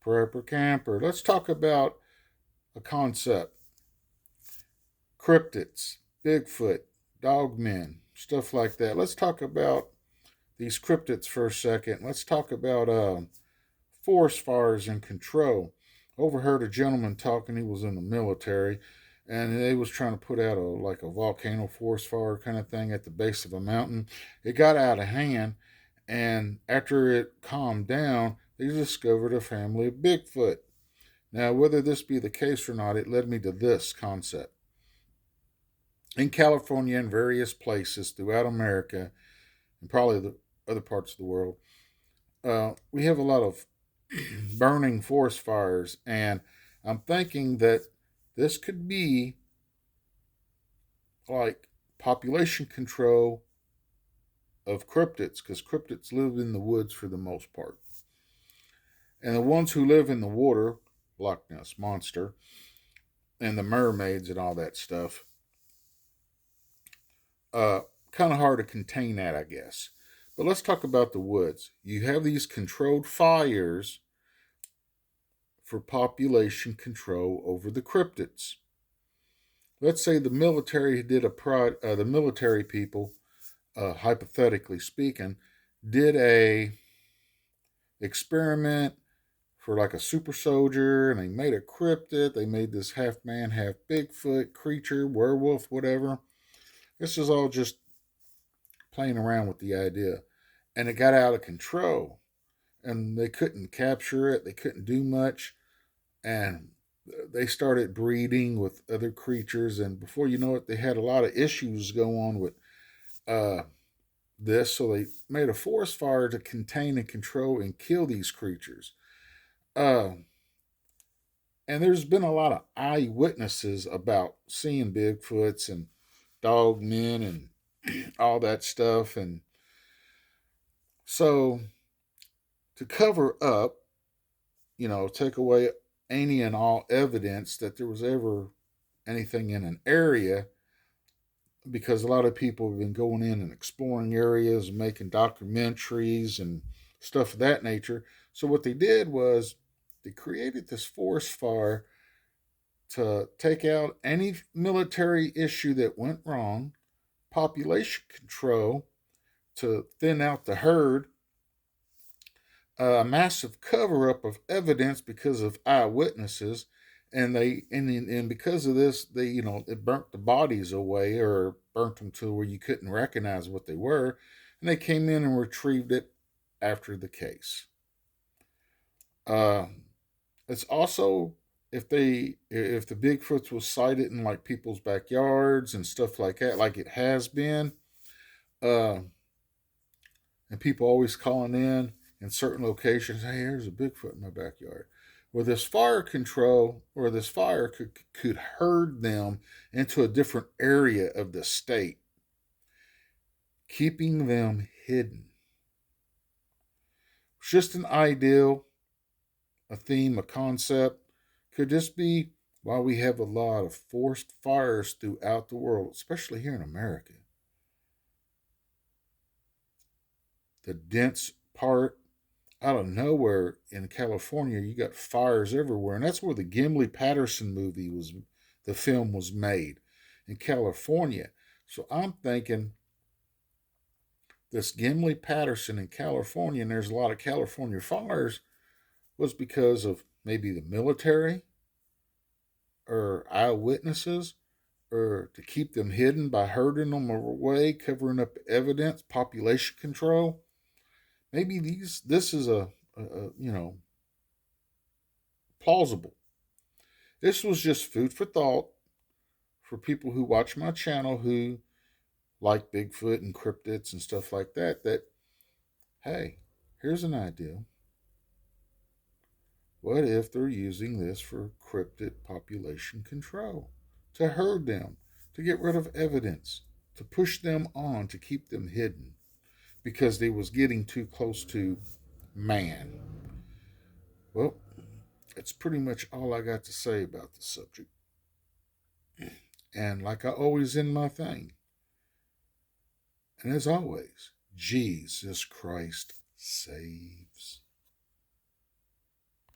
Prepper Camper. Let's talk about a concept. Cryptids, Bigfoot, dogmen, stuff like that. Let's talk about these cryptids for a second. Let's talk about forest fires and control. Overheard a gentleman talking. He was in the military, and they was trying to put out a volcano forest fire kind of thing at the base of a mountain. It got out of hand, and after it calmed down, they discovered a family of Bigfoot. Now, whether this be the case or not, it led me to this concept. In California and various places throughout America, and probably the other parts of the world, we have a lot of burning forest fires, and I'm thinking that this could be like population control of cryptids, because cryptids live in the woods for the most part. And the ones who live in the water, Loch Ness Monster, and the mermaids and all that stuff, kind of hard to contain that, I guess. But let's talk about the woods. You have these controlled fires for population control over the cryptids. Let's say the military did the military people, hypothetically speaking, did a experiment for like a super soldier, and they made a cryptid. They made this half man, half Bigfoot creature, werewolf, whatever. This is all just playing around with the idea. And it got out of control. And they couldn't capture it. They couldn't do much. And they started breeding with other creatures. And before you know it, they had a lot of issues go on with this. So they made a forest fire to contain and control and kill these creatures. Uh, and there's been a lot of eyewitnesses about seeing Bigfoots and dog men and all that stuff. And so to cover up, take away any and all evidence that there was ever anything in an area, because a lot of people have been going in and exploring areas and making documentaries and stuff of that nature. So what they did was they created this forest fire to take out any military issue that went wrong, population control to thin out the herd, a massive cover up of evidence because of eyewitnesses, and because of this, it burnt the bodies away, or burnt them to where you couldn't recognize what they were, and they came in and retrieved it after the case. It's also, if the Bigfoots was sighted in like people's backyards and stuff like that, like it has been, uh, and people always calling in certain locations, hey, there's a Bigfoot in my backyard. Well, this fire control, or this fire could herd them into a different area of the state, keeping them hidden. It's just an ideal, a theme, a concept. Could this be why we have a lot of forest fires throughout the world, especially here in America? The dense part, out of nowhere in California, you got fires everywhere, and that's where the Gimli Patterson the film was made, in California. So I'm thinking this Gimli Patterson in California, and there's a lot of California fires, was because of maybe the military or eyewitnesses, or to keep them hidden by herding them away, covering up evidence, population control. Maybe this is a plausible. This was just food for thought for people who watch my channel who like Bigfoot and cryptids and stuff like that. That, hey, here's an idea. What if they're using this for cryptid population control? To herd them, to get rid of evidence, to push them on, to keep them hidden, because they was getting too close to man. Well, that's pretty much all I got to say about the subject. And like I always end my thing, and as always, Jesus Christ saves.